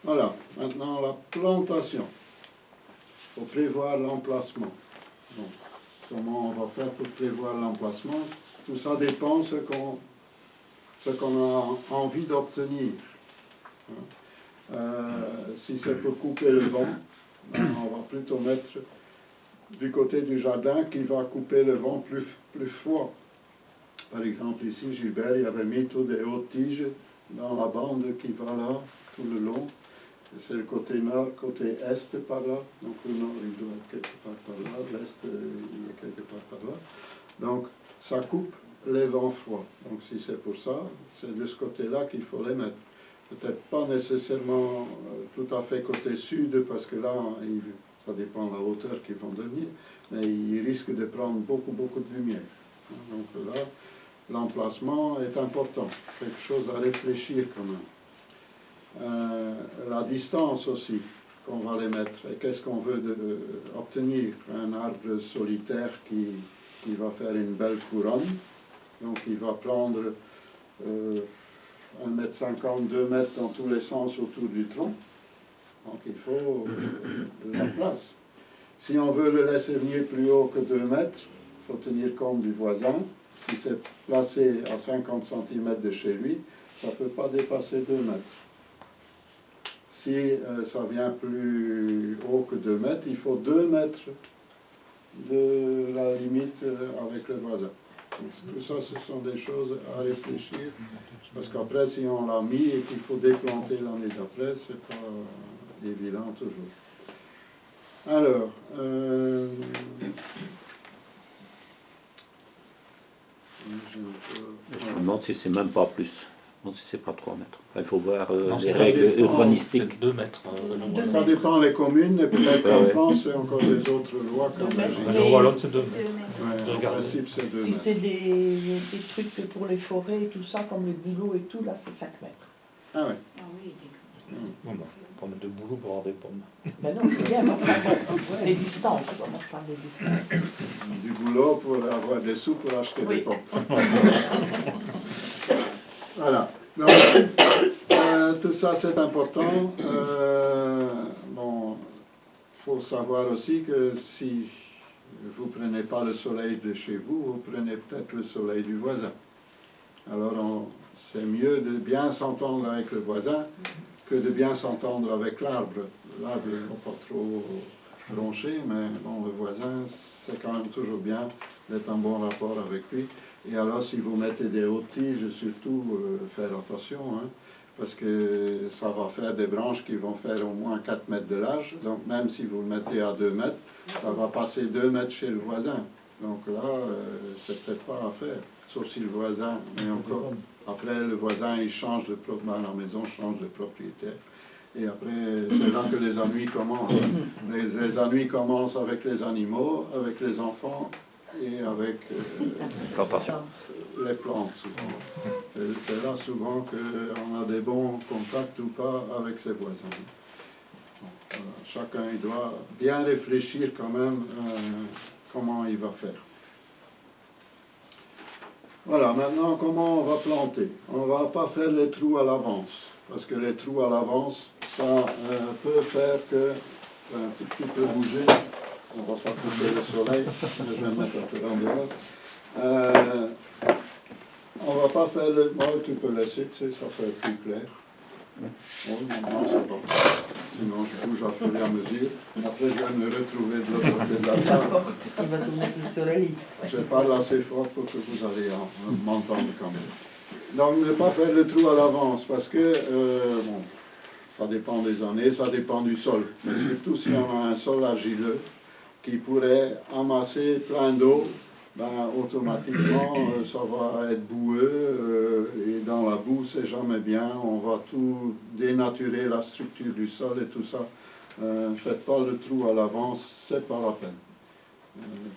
Voilà, maintenant la plantation. Il faut prévoir l'emplacement. Donc, comment on va faire pour prévoir l'emplacement? Tout ça dépend de ce qu'on a envie d'obtenir. Si c'est pour couper le vent, ben, on va plutôt mettre du côté du jardin qui va couper le vent plus froid. Par exemple, ici, Gilbert, il avait mis toutes des hautes tiges dans la bande qui va là, tout le long. C'est le côté nord, côté est par là. Donc le nord, il doit être quelque part par là, l'est, il est quelque part par là. Donc ça coupe les vents froids. Donc si c'est pour ça, c'est de ce côté-là qu'il faut les mettre. Peut-être pas nécessairement tout à fait côté sud, parce que là, ça dépend de la hauteur qu'ils vont devenir, mais ils risquent de prendre beaucoup de lumière. Donc là, l'emplacement est important. C'est quelque chose à réfléchir quand même. La distance aussi qu'on va les mettre, et qu'est-ce qu'on veut obtenir. Un arbre solitaire qui va faire une belle couronne, donc il va prendre 1,50 m, 2 mètres dans tous les sens autour du tronc, donc il faut de la place. Si on veut le laisser venir plus haut que 2 mètres, il faut tenir compte du voisin. Si c'est placé à 50 cm de chez lui, ça ne peut pas dépasser 2 mètres. Si ça vient plus haut que 2 mètres, il faut 2 mètres de la limite avec le voisin. Donc, tout ça, ce sont des choses à réfléchir, parce qu'après, si on l'a mis et qu'il faut déplanter l'année d'après, c'est pas évident toujours. Alors, je me demande si c'est même pas plus. Non, si c'est pas 3 mètres. Il faut voir les règles urbanistiques. 2 mètres. Ça dépend des communes, et peut-être qu'en France, c'est encore des autres lois comme Je vois l'autre, c'est 2 mètres. En principe, c'est 2 Si mètres. c'est des trucs pour les forêts et tout ça, comme les bouleaux et tout, là c'est 5 mètres. Ah oui. Ah oui, Bon, bah, pour mettre de boulot pour avoir des pommes. Mais non, c'est bien, les distances, moi je parle des distances. Du boulot pour avoir des sous pour acheter des pommes. Voilà. Donc, tout ça c'est important. Bon, il faut savoir aussi que si vous ne prenez pas le soleil de chez vous, vous prenez peut-être le soleil du voisin. Alors c'est mieux de bien s'entendre avec le voisin que de bien s'entendre avec l'arbre. L'arbre n'est pas trop bronché, mais bon, le voisin, c'est quand même toujours bien d'être en bon rapport avec lui. Et alors, si vous mettez des hautes tiges, surtout, faire attention, hein, parce que ça va faire des branches qui vont faire au moins 4 mètres de large. Donc, même si vous le mettez à 2 mètres, ça va passer 2 mètres chez le voisin. Donc là, c'est peut-être pas à faire, sauf si le voisin, mais encore, après, le voisin, il change de propriétaire, la maison change de propriétaire. Et après, c'est là que les ennuis commencent. Les ennuis commencent avec les animaux, avec les enfants et avec les plantes, souvent. C'est là souvent qu'on a des bons contacts ou pas avec ses voisins. Donc, voilà. Chacun il doit bien réfléchir quand même comment il va faire. Voilà, maintenant comment on va planter? On ne va pas faire les trous à l'avance, parce que les trous à l'avance, ça peut faire que un tout petit peu bouger. On ne va pas couper le soleil, je vais me mettre un peu en dehors. On ne va pas faire le... Bon, tu peux laisser, tu sais, ça fait plus clair. Oh, non, c'est bon. Sinon, je bouge à fur et à mesure. Après, je vais me retrouver de l'autre côté de la table. Il va te mettre le soleil. Je parle assez fort pour que vous allez m'entendre quand même. Donc, ne pas faire le trou à l'avance, parce que, bon, ça dépend des années, ça dépend du sol. Mais surtout si on a un sol argileux qui pourrait amasser plein d'eau, ben, automatiquement, ça va être boueux, et dans la boue, c'est jamais bien. On va tout dénaturer, la structure du sol et tout ça. Faites pas le trou à l'avance, c'est pas la peine.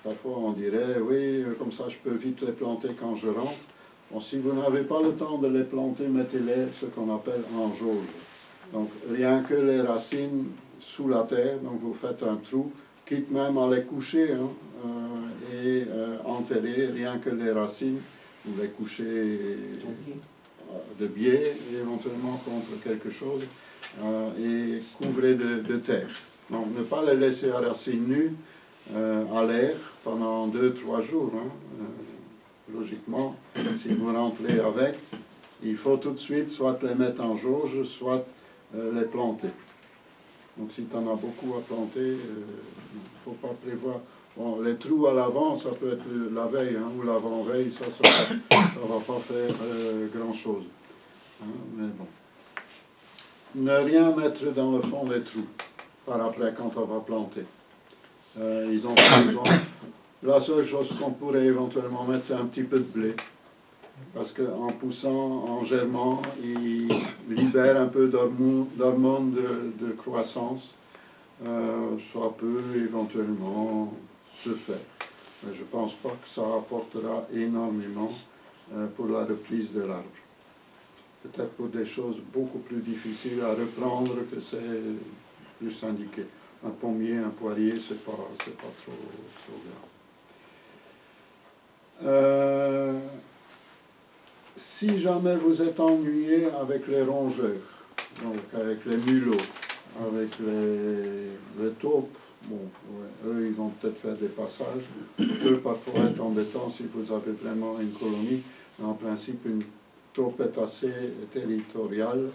Parfois, on dirait, oui, comme ça, je peux vite les planter quand je rentre. Bon, si vous n'avez pas le temps de les planter, mettez-les ce qu'on appelle en jauge. Donc, rien que les racines sous la terre, donc vous faites un trou, quitte même à les coucher, hein, et enterrer rien que les racines, vous les couchez de biais, éventuellement contre quelque chose, et couvrez de terre. Donc ne pas les laisser à racines nues à l'air pendant 2-3 jours. Hein. Logiquement, si vous rentrez avec, il faut tout de suite soit les mettre en jauge, soit les planter. Donc si tu en as beaucoup à planter, il ne faut pas prévoir. Bon, les trous à l'avant, ça peut être la veille hein, ou l'avant-veille, ça ne va pas faire grand-chose. Hein, mais bon. Ne rien mettre dans le fond des trous par après quand on va planter. Ils ont besoin. La seule chose qu'on pourrait éventuellement mettre, c'est un petit peu de blé. Parce qu'en poussant, en germant, ils libèrent un peu d'hormones de croissance. Ça peut éventuellement se faire. Mais je ne pense pas que ça apportera énormément pour la reprise de l'arbre. Peut-être pour des choses beaucoup plus difficiles à reprendre que c'est plus indiqué. Un pommier, un poirier, c'est pas trop grave. Si jamais vous êtes ennuyé avec les rongeurs, donc avec les mulots, avec les taupes, bon, ouais, eux ils vont peut-être faire des passages, peut parfois être embêtant si vous avez vraiment une colonie, mais en principe une taupe est assez territoriale,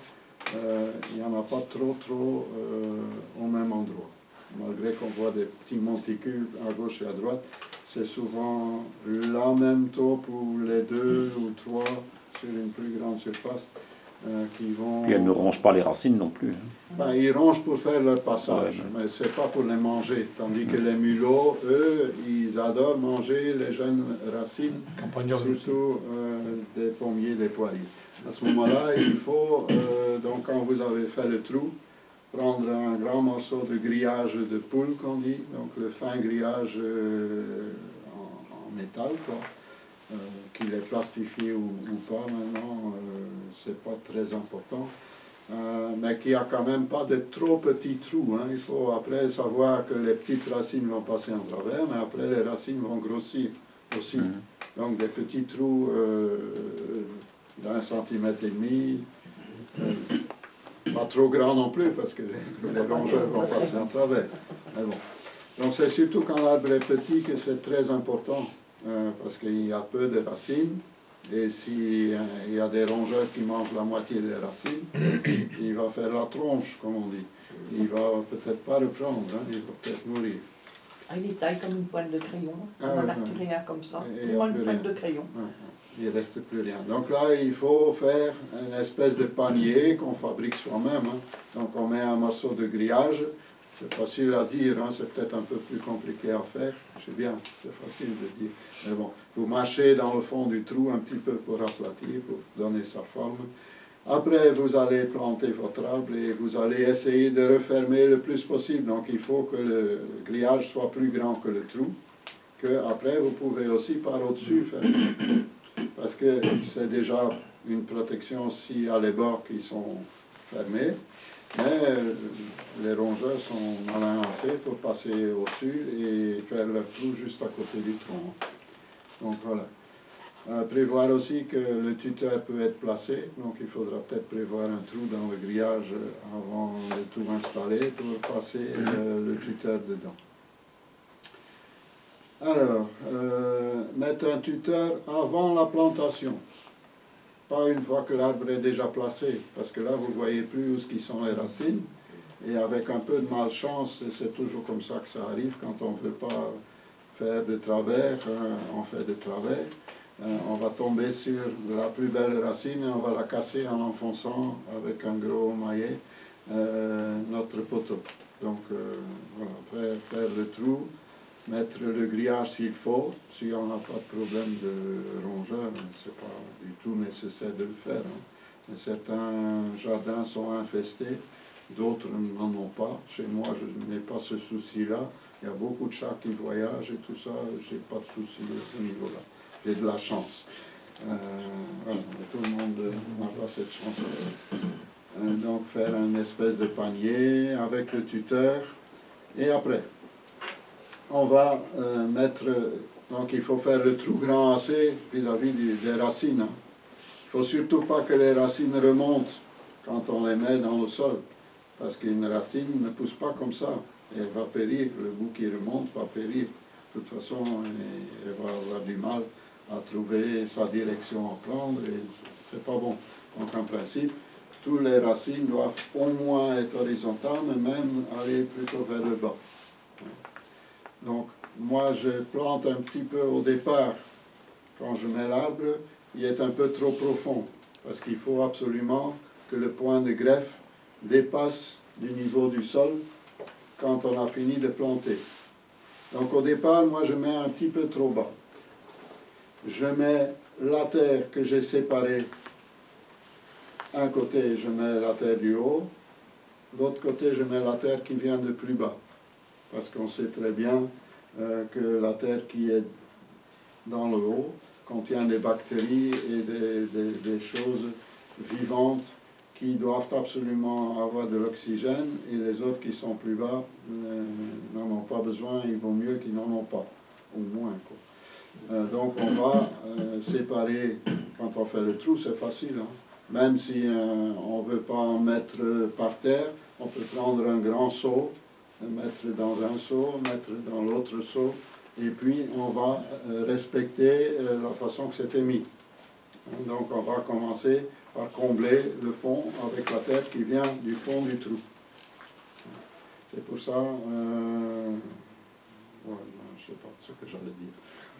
il n'y en a pas trop au même endroit. Malgré qu'on voit des petits monticules à gauche et à droite, c'est souvent la même taupe ou les 2 ou 3 sur une plus grande surface qui vont... Puis elles ne rongent pas les racines non plus. Hein. Ben, ils rongent pour faire leur passage, Ouais, mais c'est pas pour les manger. Tandis que les mulots, eux, ils adorent manger les jeunes racines, surtout des pommiers, des poiriers. À ce moment-là, il faut, donc quand vous avez fait le trou, prendre un grand morceau de grillage de poule, qu'on dit, donc le fin grillage en métal, quoi, qu'il est plastifié ou pas maintenant, c'est pas très important, mais qui a quand même pas de trop petits trous. Hein. Il faut après savoir que les petites racines vont passer en travers, mais après les racines vont grossir aussi. Donc des petits trous d'1,5 cm, pas trop grand non plus, parce que les rongeurs vont passer en travers. Mais bon. Donc c'est surtout quand l'arbre est petit que c'est très important, parce qu'il y a peu de racines, et s'il y a des rongeurs qui mangent la moitié des racines, il va faire la tronche, comme on dit. Il va peut-être pas reprendre, hein, il va peut-être mourir. Ah, il est taille comme une pointe de crayon. On en a tiré un comme ça. Et Moi, une pointe de crayon. Il ne reste plus rien. Donc là, il faut faire une espèce de panier qu'on fabrique soi-même. Hein. Donc on met un morceau de grillage. C'est facile à dire, hein, c'est peut-être un peu plus compliqué à faire. Je sais bien, c'est facile de dire. Mais bon, vous mâchez dans le fond du trou un petit peu pour aplatir, pour donner sa forme. Après, vous allez planter votre arbre et vous allez essayer de refermer le plus possible. Donc il faut que le grillage soit plus grand que le trou. Que après, vous pouvez aussi par au-dessus fermer. Parce que c'est déjà une protection s'il y a les bords qui sont fermés, mais les rongeurs sont malins assez pour passer au-dessus et faire leur trou juste à côté du tronc. Donc voilà. Prévoir aussi que le tuteur peut être placé, donc il faudra peut-être prévoir un trou dans le grillage avant de tout installer pour passer le tuteur dedans. Alors, mettre un tuteur avant la plantation, pas une fois que l'arbre est déjà placé, parce que là vous ne voyez plus où sont les racines, et avec un peu de malchance, c'est toujours comme ça que ça arrive, quand on ne veut pas faire de travers, on fait de travers, on va tomber sur la plus belle racine et on va la casser en enfonçant avec un gros maillet notre poteau. Donc voilà, faire le trou, mettre le grillage s'il faut, si on n'a pas de problème de rongeur, ce n'est pas du tout nécessaire de le faire. Hein. Certains jardins sont infestés, d'autres n'en ont pas. Chez moi, je n'ai pas ce souci-là. Il y a beaucoup de chats qui voyagent et tout ça, je n'ai pas de souci à ce niveau-là. J'ai de la chance. Voilà, tout le monde n'a pas cette chance-là. Donc faire une espèce de panier avec le tuteur, et après, on va mettre, donc il faut faire le trou grand assez vis-à-vis des racines. Hein. Il Il ne faut surtout pas que les racines remontent quand on les met dans le sol, parce qu'une racine ne pousse pas comme ça. Elle va périr, le bout qui remonte va périr. De toute façon, elle va avoir du mal à trouver sa direction en plante et c'est pas bon. Donc en principe, toutes les racines doivent au moins être horizontales, mais même aller plutôt vers le bas. Donc moi je plante un petit peu au départ, quand je mets l'arbre, il est un peu trop profond, parce qu'il faut absolument que le point de greffe dépasse du niveau du sol quand on a fini de planter. Donc au départ, moi je mets un petit peu trop bas. Je mets la terre que j'ai séparée. Un côté, je mets la terre du haut. L'autre côté, je mets la terre qui vient de plus bas. Parce qu'on sait très bien que la terre qui est dans le haut contient des bactéries et des choses vivantes qui doivent absolument avoir de l'oxygène, et les autres qui sont plus bas n'en ont pas besoin, il vaut mieux qu'ils n'en ont pas, au moins, quoi. Donc on va séparer, quand on fait le trou, c'est facile, hein. Même si on ne veut pas en mettre par terre, on peut prendre un grand seau, mettre dans un seau, mettre dans l'autre seau, et puis on va respecter la façon que c'était mis. Donc on va commencer par combler le fond avec la terre qui vient du fond du trou. C'est pour ça, ouais, je ne sais pas ce que j'allais dire.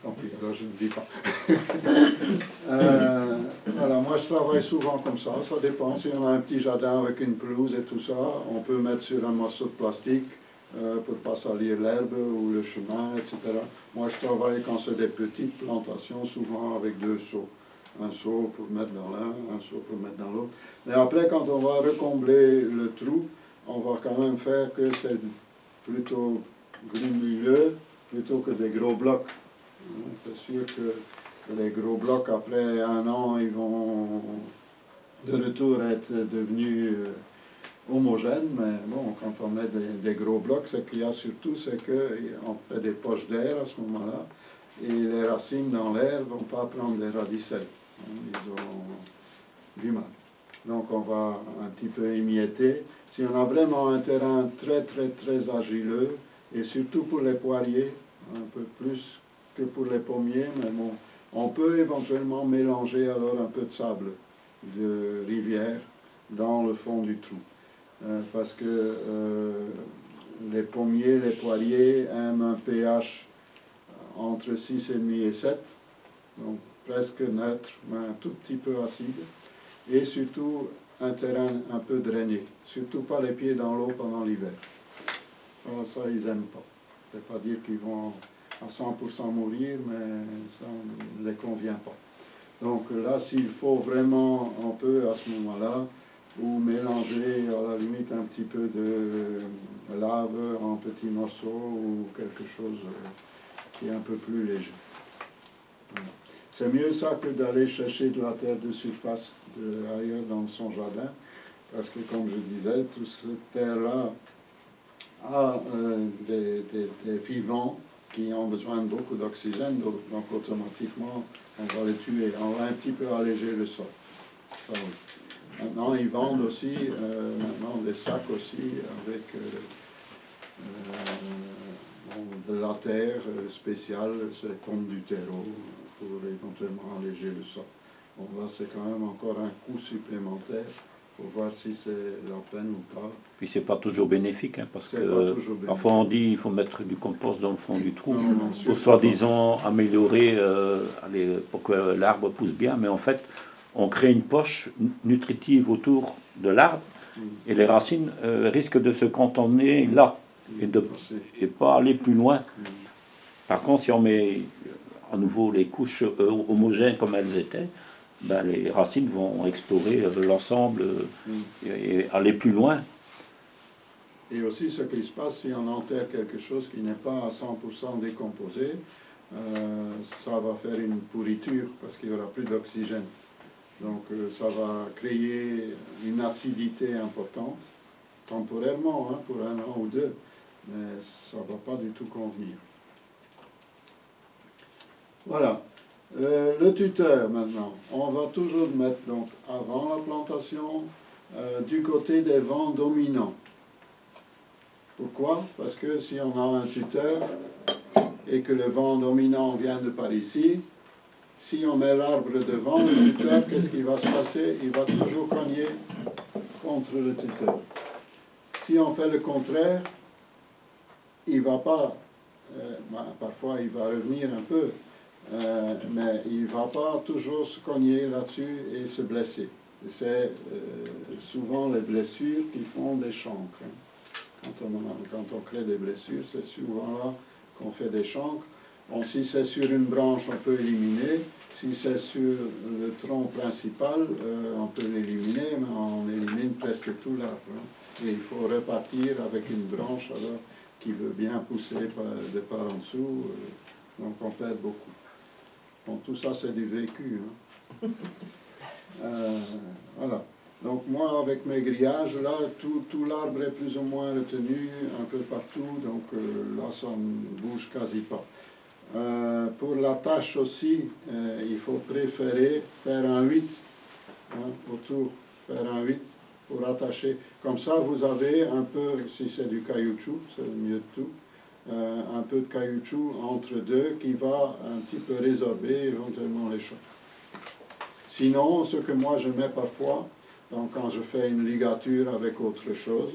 Tant pis, là je ne dis pas. Voilà, moi je travaille souvent comme ça dépend. Si on a un petit jardin avec une pelouse et tout ça, on peut mettre sur un morceau de plastique pour ne pas salir l'herbe ou le chemin, etc. Moi je travaille quand c'est des petites plantations, souvent avec 2 seaux. Un seau pour mettre dans l'un, un seau pour mettre dans l'autre. Mais après, quand on va recombler le trou, on va quand même faire que c'est plutôt grumuleux plutôt que des gros blocs. C'est sûr que les gros blocs, après 1 an, ils vont de retour être devenus homogènes, mais bon, quand on met des gros blocs, ce qu'il y a surtout, c'est qu'on fait des poches d'air à ce moment-là, et les racines dans l'air ne vont pas prendre des radicelles. Ils ont du mal. Donc on va un petit peu émietter. Si on a vraiment un terrain très argileux, et surtout pour les poiriers, un peu plus que pour les pommiers, mais bon, on peut éventuellement mélanger alors un peu de sable de rivière dans le fond du trou. Parce que les pommiers, les poiriers aiment un pH entre 6,5 et 7, donc presque neutre, mais un tout petit peu acide, et surtout un terrain un peu drainé, surtout pas les pieds dans l'eau pendant l'hiver. Ça, ils n'aiment pas. Je ne vais pas dire qu'ils vont à 100% mourir, mais ça ne les convient pas. Donc là, s'il faut vraiment, on peut à ce moment-là, ou mélanger à la limite un petit peu de lave en petits morceaux, ou quelque chose qui est un peu plus léger. Voilà. C'est mieux ça que d'aller chercher de la terre de surface ailleurs dans son jardin, parce que comme je disais, toute cette terre-là a des vivants qui ont besoin de beaucoup d'oxygène, donc automatiquement on va les tuer. On va un petit peu alléger le sol. Ça, oui. Maintenant ils vendent aussi des sacs aussi avec de la terre spéciale, c'est comme du terreau, pour éventuellement alléger le sol. Bon, là, c'est quand même encore un coût supplémentaire pour voir si c'est la peine ou pas. Puis c'est pas toujours bénéfique, hein, parce que parfois on dit qu'il faut mettre du compost dans le fond du trou pour soi-disant améliorer, pour que l'arbre pousse bien, mais en fait on crée une poche nutritive autour de l'arbre et les racines risquent de se cantonner là et pas aller plus loin. Par contre, si on met à nouveau les couches homogènes comme elles étaient, ben, les racines vont explorer l'ensemble et aller plus loin. Et aussi, ce qui se passe, si on enterre quelque chose qui n'est pas à 100% décomposé, ça va faire une pourriture parce qu'il n'y aura plus d'oxygène. Donc ça va créer une acidité importante, temporairement, hein, pour 1 an ou 2, mais ça ne va pas du tout convenir. Voilà. Le tuteur maintenant, on va toujours le mettre donc avant la plantation, du côté des vents dominants. Pourquoi? Parce que si on a un tuteur et que le vent dominant vient de par ici, si on met l'arbre devant le tuteur, qu'est-ce qui va se passer? Il va toujours cogner contre le tuteur. Si on fait le contraire, il ne va pas, parfois il va revenir un peu, mais il ne va pas toujours se cogner là-dessus et se blesser. C'est souvent les blessures qui font des chancres. Quand on crée des blessures, c'est souvent là qu'on fait des chancres. Bon, si c'est sur une branche, on peut éliminer. Si c'est sur le tronc principal, on peut l'éliminer, mais on élimine presque tout l'arbre. Hein. Et il faut repartir avec une branche alors, qui veut bien pousser de par en dessous. Donc on perd beaucoup. Bon, tout ça, c'est du vécu. Hein. Voilà. Donc moi, avec mes grillages, là, tout l'arbre est plus ou moins retenu un peu partout, donc là, ça ne bouge quasi pas. Pour la tâche aussi, il faut préférer faire un 8, hein, autour, faire un 8 pour attacher. Comme ça, vous avez un peu, si c'est du caoutchouc, c'est le mieux de tout, un peu de caoutchouc entre deux qui va un petit peu résorber éventuellement les chocs. Sinon, ce que moi je mets parfois, donc quand je fais une ligature avec autre chose,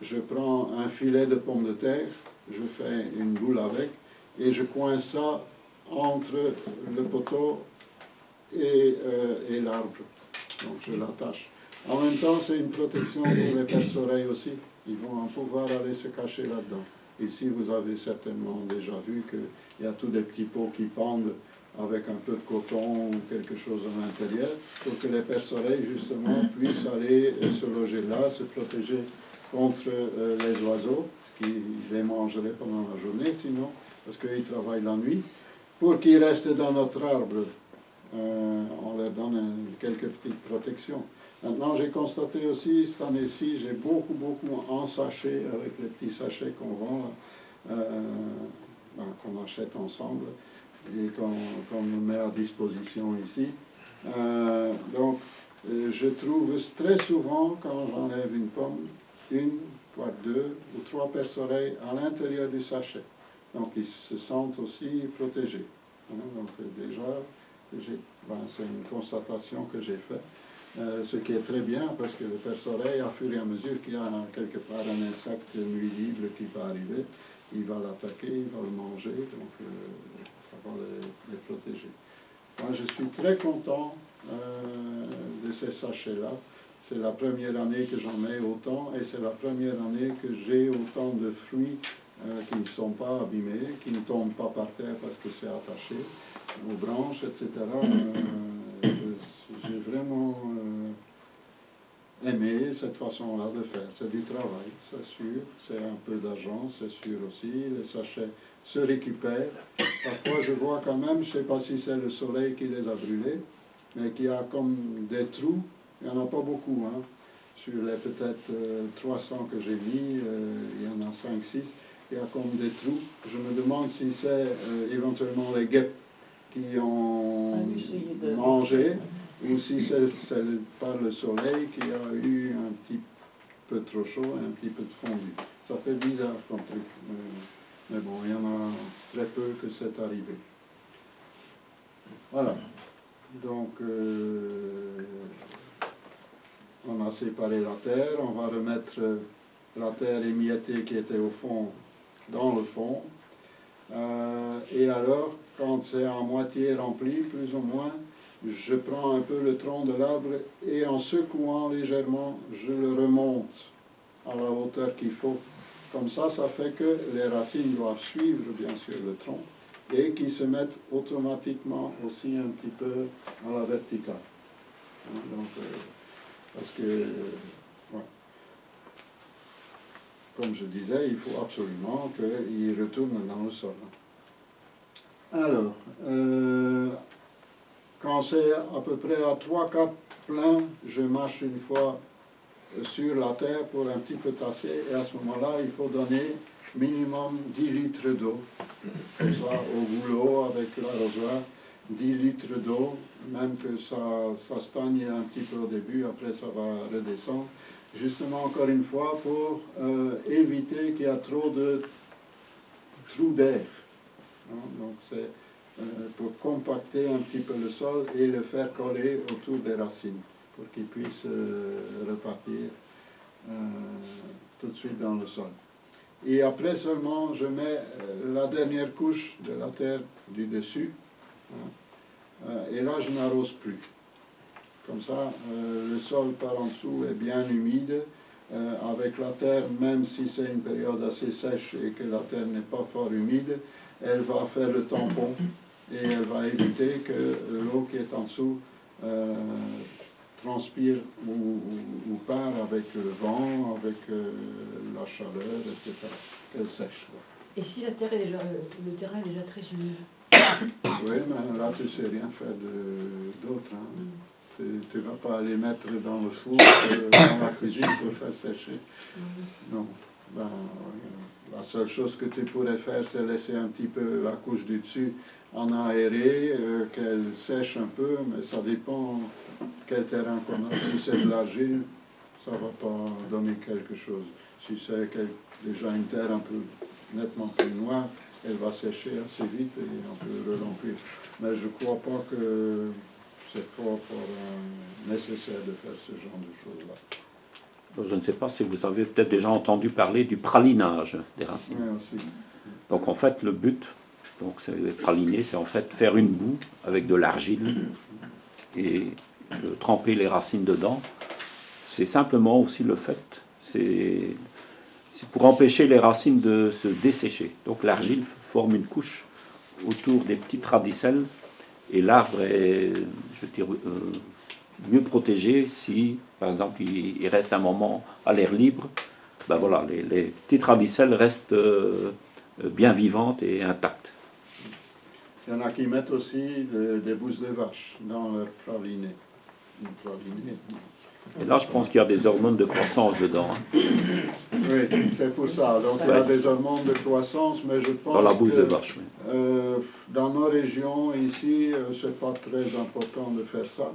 je prends un filet de pommes de terre, je fais une boule avec, et je coince ça entre le poteau et l'arbre. Donc je l'attache. En même temps, c'est une protection pour les perce-oreilles aussi. Ils vont pouvoir aller se cacher là-dedans. Ici, vous avez certainement déjà vu qu'il y a tous des petits pots qui pendent avec un peu de coton ou quelque chose à l'intérieur, pour que les perce-oreilles, justement, puissent aller se loger là, se protéger contre les oiseaux, qui les mangeraient pendant la journée, sinon, parce qu'ils travaillent la nuit, pour qu'ils restent dans notre arbre. On leur donne quelques petites protections. Maintenant, j'ai constaté aussi, cette année-ci, j'ai beaucoup en sachets, avec les petits sachets qu'on vend, qu'on achète ensemble, et qu'on nous met à disposition ici. Donc, je trouve très souvent, quand j'enlève une pomme, une, voire deux ou trois perce-oreilles à l'intérieur du sachet. Donc, ils se sentent aussi protégés. Donc, déjà, c'est une constatation que j'ai faite. Ce qui est très bien, parce que le perce-oreille, à fur et à mesure qu'il y a quelque part un insecte nuisible qui va arriver, il va l'attaquer, il va le manger, donc ça va les protéger. Moi, je suis très content de ces sachets-là. C'est la première année que j'en mets autant, et c'est la première année que j'ai autant de fruits qui ne sont pas abîmés, qui ne tombent pas par terre parce que c'est attaché aux branches, etc. J'ai vraiment aimé cette façon-là de faire. C'est du travail, c'est sûr, c'est un peu d'argent, c'est sûr aussi. Les sachets se récupèrent. Parfois, je vois quand même, je ne sais pas si c'est le soleil qui les a brûlés, mais qu'il y a comme des trous. Il n'y en a pas beaucoup, hein. Sur les peut-être 300 que j'ai mis, il y en a 5-6. Il y a comme des trous. Je me demande si c'est éventuellement les guêpes qui ont mangé, ou si c'est par le soleil qu'il y a eu un petit peu trop chaud et un petit peu de fondu. Ça fait bizarre comme truc. Mais bon, il y en a très peu que c'est arrivé. Voilà. Donc, on a séparé la terre. On va remettre la terre émiettée qui était au fond dans le fond. Et alors, quand c'est à moitié rempli, plus ou moins, je prends un peu le tronc de l'arbre et en secouant légèrement, je le remonte à la hauteur qu'il faut. Comme ça, ça fait que les racines doivent suivre, bien sûr, le tronc et qu'ils se mettent automatiquement aussi un petit peu à la verticale. Donc, parce que, ouais. Comme je disais, il faut absolument qu'ils retournent dans le sol. Alors, quand c'est à peu près à 3-4 pleins, je mâche une fois sur la terre pour un petit peu tasser, et à ce moment-là, il faut donner minimum 10 litres d'eau, comme ça, au goulot avec l'arrosoir, 10 litres d'eau, même que ça stagne un petit peu au début, après ça va redescendre. Justement, encore une fois, pour éviter qu'il y a trop de trous d'air. Donc c'est pour compacter un petit peu le sol et le faire coller autour des racines, pour qu'il puisse repartir tout de suite dans le sol. Et après seulement, je mets la dernière couche de la terre du dessus. Et là, je n'arrose plus. Comme ça, le sol par en dessous est bien humide. Avec la terre, même si c'est une période assez sèche et que la terre n'est pas fort humide, elle va faire le tampon et elle va éviter que l'eau qui est en dessous transpire ou part avec le vent, avec la chaleur, etc. Qu'elle sèche. Et si la terre est le terrain est déjà très humide? Oui, mais là, tu ne sais rien faire d'autre. Hein. Tu ne vas pas aller mettre dans le four, dans la cuisine pour faire sécher. Non. Ben, la seule chose que tu pourrais faire, c'est laisser un petit peu la couche du dessus en aéré, qu'elle sèche un peu, mais ça dépend quel terrain qu'on a. Si c'est de l'argile, ça ne va pas donner quelque chose. Si c'est déjà une terre un peu nettement plus noire, elle va sécher assez vite et on peut le remplir. Mais je ne crois pas que c'est fort nécessaire de faire ce genre de choses-là. Je ne sais pas si vous avez peut-être déjà entendu parler du pralinage des racines. Oui, aussi. Donc en fait, le but, donc c'est praliner, c'est en fait faire une boue avec de l'argile et tremper les racines dedans. C'est simplement aussi le fait, c'est pour empêcher les racines de se dessécher. Donc l'argile forme une couche autour des petites radicelles et l'arbre est, je dirais, mieux protégé si, par exemple, il reste un moment à l'air libre. Ben voilà, les petites radicelles restent bien vivantes et intactes. Il y en a qui mettent aussi des bousses de vache dans leur praliné. Et là, je pense qu'il y a des hormones de croissance dedans. Hein. Oui, c'est pour ça. Donc il y a des hormones de croissance, mais je pense dans la bouse que, de vache. Oui. Dans nos régions, ici, c'est pas très important de faire ça.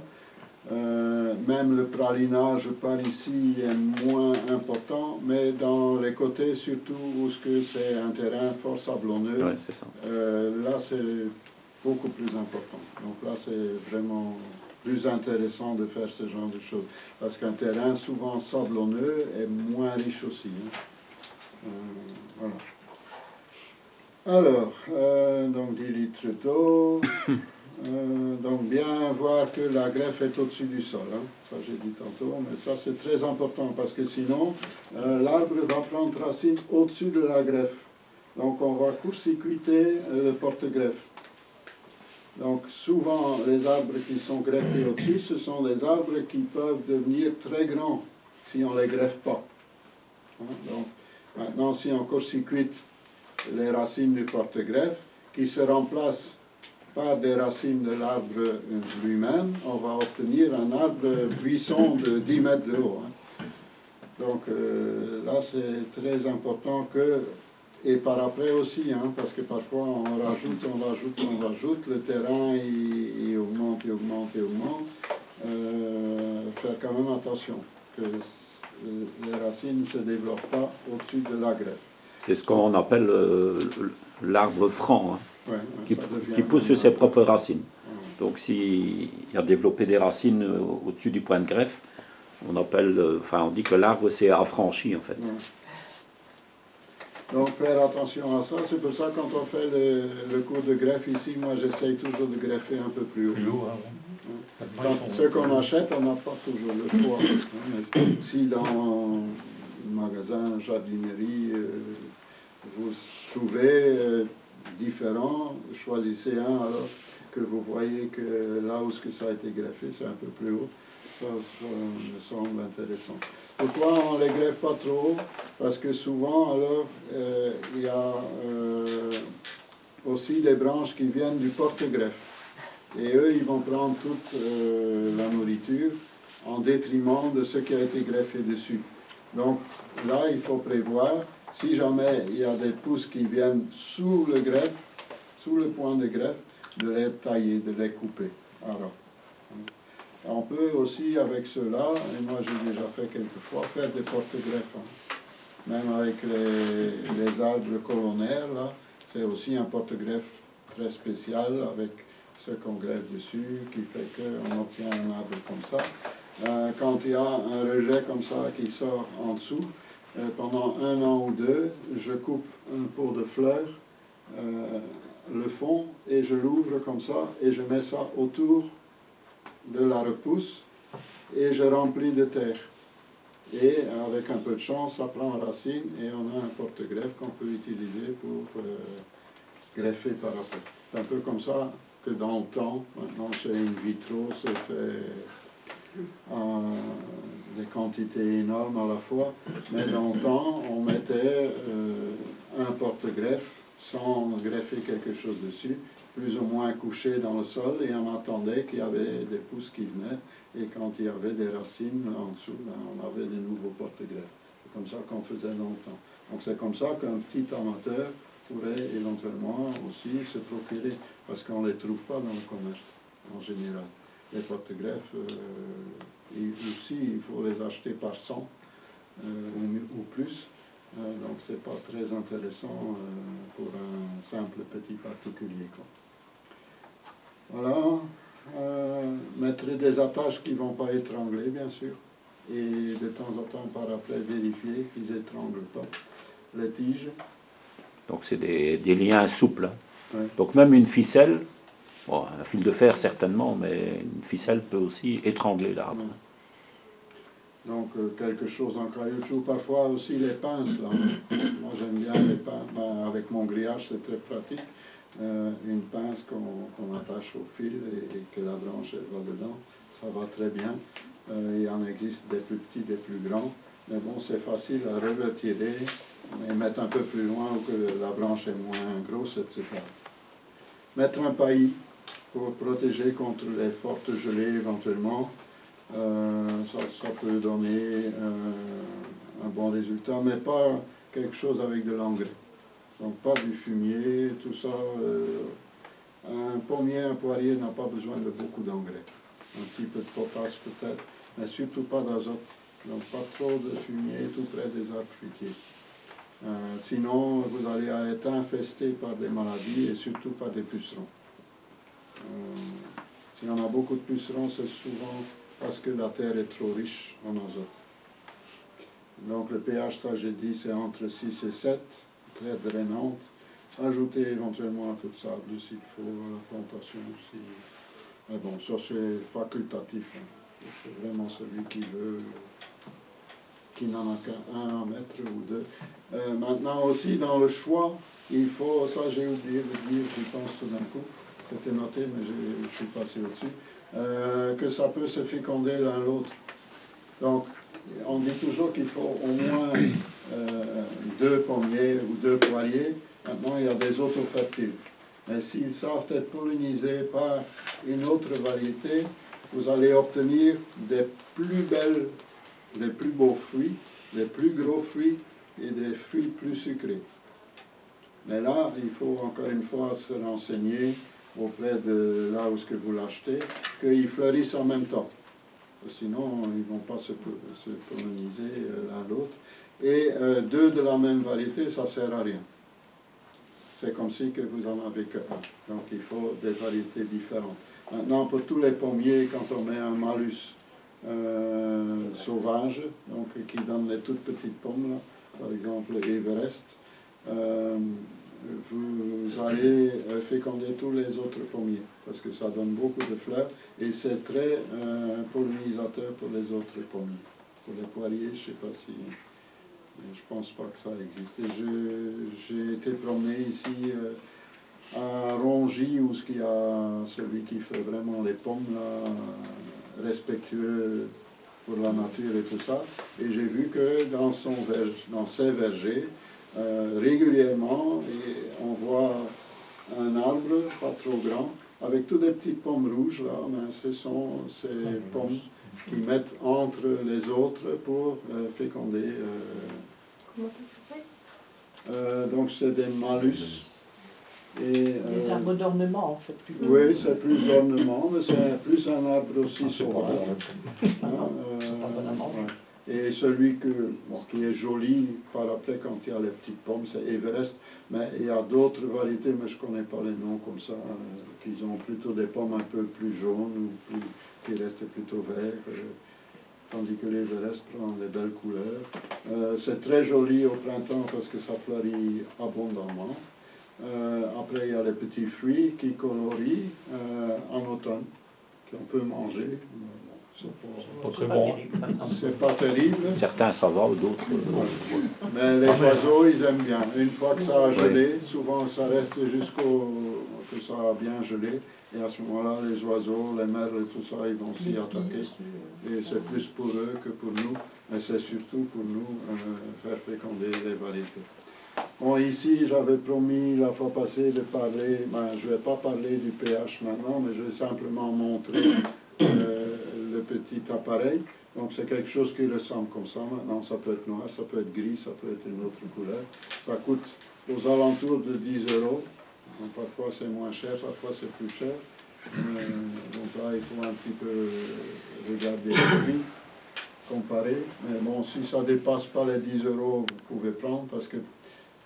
Même le pralinage par ici est moins important, mais dans les côtés, surtout où c'est un terrain fort sablonneux, Ouais, c'est ça. Là c'est beaucoup plus important. Donc là c'est vraiment plus intéressant de faire ce genre de choses. Parce qu'un terrain souvent sablonneux est moins riche aussi. Hein. Voilà. Alors, donc 10 litres d'eau. Donc bien voir que la greffe est au-dessus du sol. Hein. Ça j'ai dit tantôt, mais ça c'est très important parce que sinon l'arbre va prendre racine au-dessus de la greffe. Donc on va court-circuiter le porte-greffe. Donc souvent les arbres qui sont greffés au-dessus, ce sont des arbres qui peuvent devenir très grands si on ne les greffe pas. Hein. Donc maintenant si on court-circuite les racines du porte-greffe qui se remplacent par des racines de l'arbre lui-même, on va obtenir un arbre buisson de 10 mètres de haut. Hein. Donc là c'est très important que, et par après aussi, hein, parce que parfois on rajoute, le terrain il augmente. Faire quand même attention que les racines ne se développent pas au-dessus de la greffe. C'est ce qu'on appelle l'arbre franc. Hein. Ouais, qui pousse sur ses propres racines. Donc s'il a développé des racines au-dessus du point de greffe, on dit que l'arbre s'est affranchi en fait. Ouais. Donc faire attention à ça, c'est pour ça quand on fait le cours de greffe ici, moi j'essaye toujours de greffer un peu plus haut. Plus haut, hein. Ce qu'on achète, on n'a pas toujours le choix. Mais si dans un magasin, jardinerie, vous trouvez différent, choisissez un alors que vous voyez que là où ça a été greffé, c'est un peu plus haut. Ça me semble intéressant. Pourquoi on ne les greffe pas trop haut? Parce que souvent, alors, il y a aussi des branches qui viennent du porte-greffe. Et eux, ils vont prendre toute la nourriture en détriment de ce qui a été greffé dessus. Donc là, il faut prévoir, si jamais il y a des pousses qui viennent sous le greffe, sous le point de greffe, de les tailler, de les couper. Alors, on peut aussi avec cela, et moi j'ai déjà fait quelquefois, faire des porte-greffes. Même avec les arbres colonnaires, là, c'est aussi un porte-greffe très spécial avec ce qu'on greffe dessus, qui fait qu'on obtient un arbre comme ça. Quand il y a un rejet comme ça qui sort en dessous, pendant 1 an ou 2, je coupe un pot de fleurs, le fond, et je l'ouvre comme ça, et je mets ça autour de la repousse, et je remplis de terre. Et avec un peu de chance, ça prend racine, et on a un porte-greffe qu'on peut utiliser pour greffer par après. C'est un peu comme ça que dans le temps, maintenant chez in vitro, c'est fait des quantités énormes à la fois, mais dans le temps, on mettait un porte-greffe sans greffer quelque chose dessus, plus ou moins couché dans le sol, et on attendait qu'il y avait des pousses qui venaient, et quand il y avait des racines en dessous, on avait des nouveaux porte-greffes. C'est comme ça qu'on faisait longtemps. Donc c'est comme ça qu'un petit amateur pourrait éventuellement aussi se procurer, parce qu'on ne les trouve pas dans le commerce en général. Les porte-greffes, aussi il faut les acheter par 100 ou plus, donc c'est pas très intéressant pour un simple petit particulier, quoi. Voilà, mettre des attaches qui ne vont pas étrangler, bien sûr, et de temps en temps par après vérifier qu'ils n'étranglent pas les tiges. Donc c'est des liens souples. Hein. Ouais. Donc même une ficelle, bon, un fil de fer certainement, mais une ficelle peut aussi étrangler l'arbre. Ouais. Donc quelque chose en caoutchouc, parfois aussi les pinces. Là. Moi j'aime bien les pinces, avec mon grillage c'est très pratique. Une pince qu'on attache au fil et que la branche elle va dedans, ça va très bien. Il en existe des plus petits, des plus grands, mais bon c'est facile à retirer et mettre un peu plus loin où que la branche est moins grosse, etc. Mettre un paillis pour protéger contre les fortes gelées éventuellement, ça peut donner un bon résultat, mais pas quelque chose avec de l'engrais. Donc pas du fumier, tout ça. Un pommier, un poirier n'a pas besoin de beaucoup d'engrais. Un petit peu de potasse peut-être, mais surtout pas d'azote. Donc pas trop de fumier tout près des arbres fruitiers. Sinon, vous allez être infesté par des maladies et surtout par des pucerons. Si on a beaucoup de pucerons, c'est souvent parce que la terre est trop riche en azote. Donc le pH, ça j'ai dit, c'est entre 6 et 7. Très drainante, ajouter éventuellement un peu de sable s'il faut, la plantation aussi. Mais bon, ça c'est facultatif, hein. C'est vraiment celui qui veut, qui n'en a qu'un à mettre ou deux. Maintenant aussi dans le choix, il faut, ça j'ai oublié de dire, je pense tout d'un coup, c'était noté mais je suis passé au-dessus, que ça peut se féconder l'un l'autre. Donc on dit toujours qu'il faut au moins 2 pommiers ou 2 poiriers. Maintenant, il y a des autofertiles. Mais s'ils savent être pollinisés par une autre variété, vous allez obtenir des plus belles, des plus beaux fruits, des plus gros fruits et des fruits plus sucrés. Mais là, il faut encore une fois se renseigner auprès de là où est-ce que vous l'achetez, qu'ils fleurissent en même temps. Sinon, ils ne vont pas se polliniser l'un l'autre. Et 2 de la même variété, ça ne sert à rien. C'est comme si que vous en avez que 1. Donc il faut des variétés différentes. Maintenant, pour tous les pommiers, quand on met un malus sauvage, donc qui donne les toutes petites pommes, là, par exemple Everest, vous allez féconder tous les autres pommiers, parce que ça donne beaucoup de fleurs, et c'est très pollinisateur pour les autres pommiers. Pour les poiriers, je ne sais pas si... Je pense pas que ça existe. J'ai été promené ici à Rongy, où il y a celui qui fait vraiment les pommes, là, respectueux pour la nature et tout ça, et j'ai vu que dans ses vergers, régulièrement, on voit un arbre pas trop grand, avec toutes des petites pommes rouges, là, mais ce sont ces pommes qui mettent entre les autres pour féconder. Comment ça s'appelle? Donc c'est des malus. Des arbres d'ornement, en fait. Plutôt. Oui, c'est plus d'ornement, mais c'est plus un arbre aussi C'est pas sauvage. bon. C'est pas bon à manger. Ouais. Et celui qui est joli par après quand il y a les petites pommes, c'est Everest. Mais il y a d'autres variétés, mais je ne connais pas les noms comme ça, qui ont plutôt des pommes un peu plus jaunes ou qui restent plutôt verts. Tandis que l'Everest prend des belles couleurs. C'est très joli au printemps parce que ça fleurit abondamment. Après, il y a les petits fruits qui colorient en automne, qu'on peut manger. Pas très bon. C'est pas terrible. Certains ça va, d'autres. Mais les oiseaux, ils aiment bien. Une fois que ça a gelé, souvent ça reste jusqu'au que ça a bien gelé. Et à ce moment-là, les oiseaux, les merles et tout ça, ils vont s'y attaquer. Et c'est plus pour eux que pour nous. Mais c'est surtout pour nous faire féconder les variétés. Bon, ici, j'avais promis la fois passée de parler, je ne vais pas parler du pH maintenant, mais je vais simplement montrer le petit appareil. Donc c'est quelque chose qui ressemble comme ça. Maintenant, ça peut être noir, ça peut être gris, ça peut être une autre couleur. Ça coûte aux alentours de 10 €. Donc, parfois c'est moins cher, parfois c'est plus cher. Donc là, il faut un petit peu regarder le prix, comparer. Mais bon, si ça ne dépasse pas les 10 €, vous pouvez prendre parce que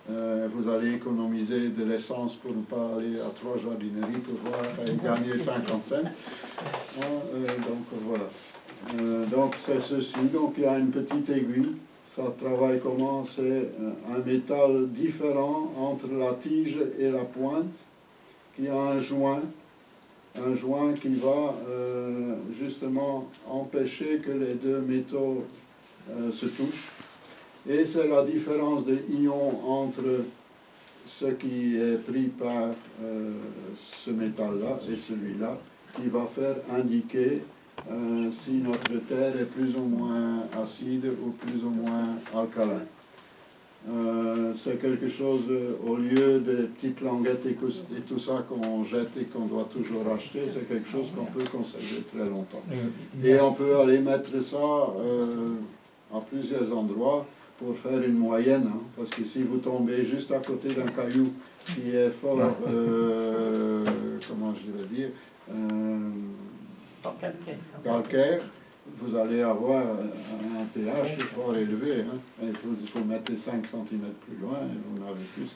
vous allez économiser de l'essence pour ne pas aller à 3 jardineries pour voir et gagner 50 cents. Donc voilà. Donc c'est ceci. Donc il y a une petite aiguille. Ça travaille comment? C'est un métal différent entre la tige et la pointe qui a un joint qui va justement empêcher que les deux métaux se touchent. Et c'est la différence de ions entre ce qui est pris par ce métal-là et celui-là qui va faire indiquer si notre terre est plus ou moins acide ou plus ou moins alcalin. C'est quelque chose, au lieu des petites languettes et tout ça qu'on jette et qu'on doit toujours acheter, c'est quelque chose qu'on peut conserver très longtemps. Et on peut aller mettre ça à plusieurs endroits pour faire une moyenne, hein, parce que si vous tombez juste à côté d'un caillou qui est fort, comment je vais dire, calcaire, vous allez avoir un pH fort élevé. Hein. Il faut mettre 5 cm plus loin et vous n'avez plus.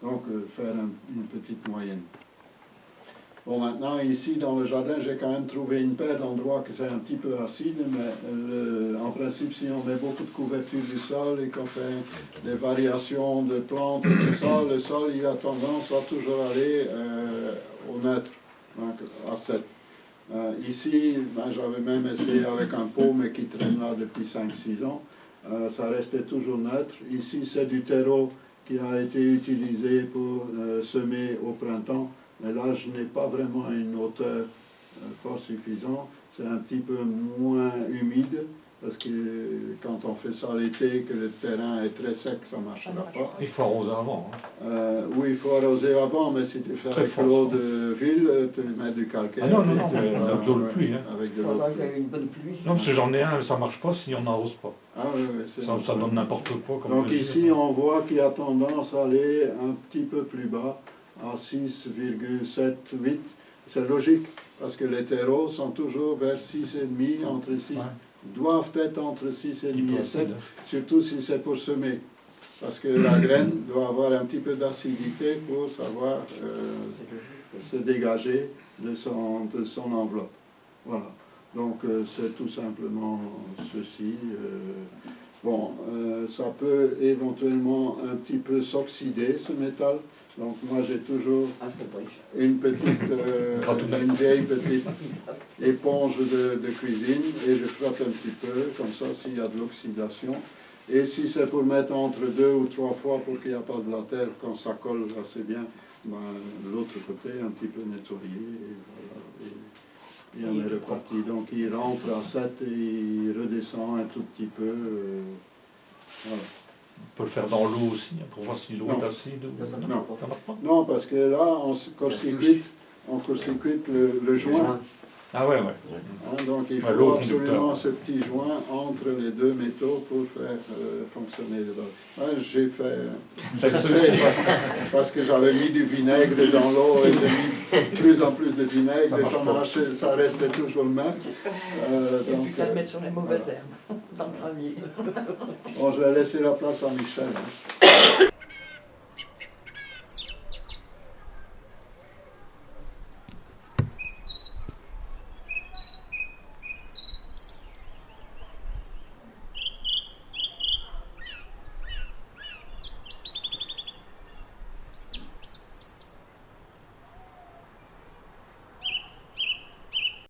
Donc faire une petite moyenne. Bon, maintenant, ici, dans le jardin, j'ai quand même trouvé une paire d'endroits que c'est un petit peu acide, mais en principe, si on met beaucoup de couverture du sol et qu'on fait des variations de plantes et tout ça, le sol, il a tendance à toujours aller au neutre, donc à 7. Ici, j'avais même essayé avec un pot, mais qui traîne là depuis 5-6 ans. Ça restait toujours neutre. Ici, c'est du terreau qui a été utilisé pour semer au printemps. Mais là, je n'ai pas vraiment une hauteur fort suffisante. C'est un petit peu moins humide, parce que quand on fait ça l'été, que le terrain est très sec, ça ne marchera pas. Il faut arroser avant. Oui, il faut arroser avant, mais si tu fais avec l'eau de ville, tu mets du calcaire. Ah non, avec de l'eau de pluie. Hein. Avec de l'eau de pluie. Une bonne pluie. Non, parce que j'en ai un, ça ne marche pas si on n'arrose pas. Ah, oui, Ça donne n'importe quoi. Comme donc ici, on voit qu'il y a tendance à aller un petit peu plus bas, à 6,7, 8. C'est logique, parce que les terreaux sont toujours vers 6,5, entre 6, doivent être entre 6,5 et 7, surtout si c'est pour semer. Parce que la graine doit avoir un petit peu d'acidité pour savoir se dégager de son enveloppe. Voilà. Donc c'est tout simplement ceci. Bon, ça peut éventuellement un petit peu s'oxyder, ce métal. Donc moi j'ai toujours une petite, une vieille petite éponge de cuisine et je frotte un petit peu, comme ça s'il y a de l'oxydation. Et si c'est pour mettre entre 2 ou 3 fois pour qu'il n'y a pas de la terre, quand ça colle assez bien, l'autre côté un petit peu nettoyé et on est reparti. Donc il rentre à 7 et il redescend un tout petit peu. Voilà. On peut le faire dans l'eau aussi, pour voir si l'eau est acide ou non. Ça marche pas. Non, parce que là, on court-circuite le joint. Ah ouais, ouais. Hein, donc il Ouais, faut l'eau absolument conducteur. ce petit joint entre les deux métaux pour faire fonctionner le dog. Ouais, j'ai fait, j'essaie, parce que j'avais mis du vinaigre dans l'eau et j'ai mis de plus en plus de vinaigre Ça et marche ça, pas. marchait, ça restait toujours le même. Et Donc, puis t'as le mettre sur les mauvaises herbes dans le gravier. bon, je vais laisser la place à Michel. Hein.